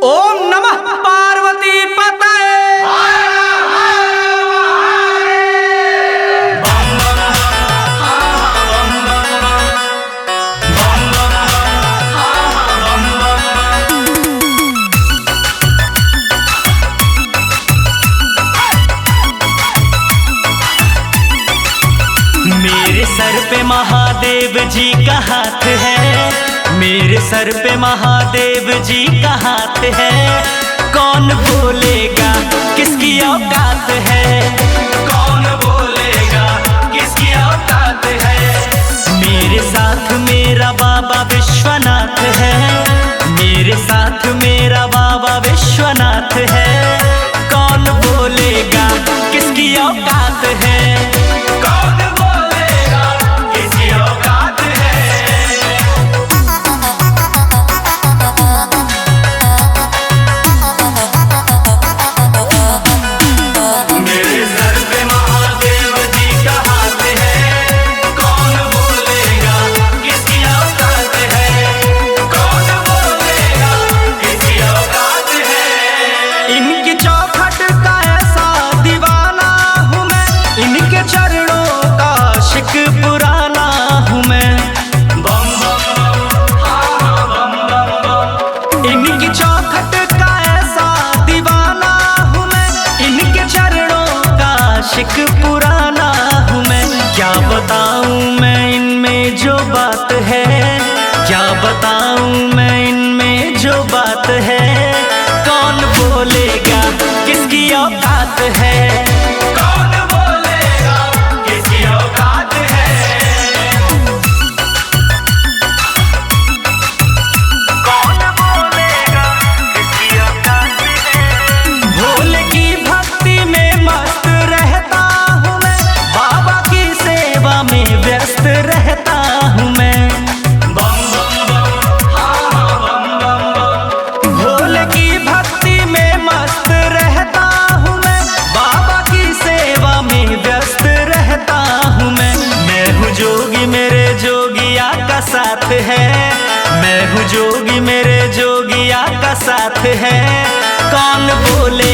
ओम नमः पार्वती पतये। मेरे सर पे महादेव जी का हाथ है, मेरे सर पे महादेव जी का हाथ है। कौन बोलेगा किसकी औकात है, कौन बोलेगा किसकी औकात है। मेरे साथ मेरा बाबा विश्वनाथ है, मेरे साथ मेरा बाबा विश्वनाथ है। कौन बोलेगा किसकी औकात है, कौन बोलेगा किसकी औकात है। मेरे सर पे महादेव जी का हाथ है, कौन बोलेगा किसकी औकात है, कौन बोलेगा किसकी औकात है। इनकी चौखट का ऐसा दीवाना हूँ मैं, इनके चरणों का शिक पुराना हूँ मैं। बम बम बम बम बम। इनकी चौखट का ऐसा दीवाना हूँ मैं, इनके चरणों का शिक पुराना हूँ मैं। क्या बताऊँ मैं इनमें जो बात है, क्या बताऊँ मैं इनमें जो बात है। कौन बोलेगा किसकी औकात है, कौन बोलेगा किसकी औकात है। कौन बोलेगा किसकी औकात है। भोले की भक्ति में मस्त रहता हूँ मैं, बाबा की सेवा में व्यस्त रहता हूँ मैं। बम बम बम बम बम बम। भोले की भक्ति में मस्त रहता हूँ मैं, बाबा की सेवा में व्यस्त रहता हूँ मैं। मैं हूँ जोगी मेरे जोगिया का साथ है, मैं हूँ जोगी मेरे जोगिया का साथ है। कौन बोले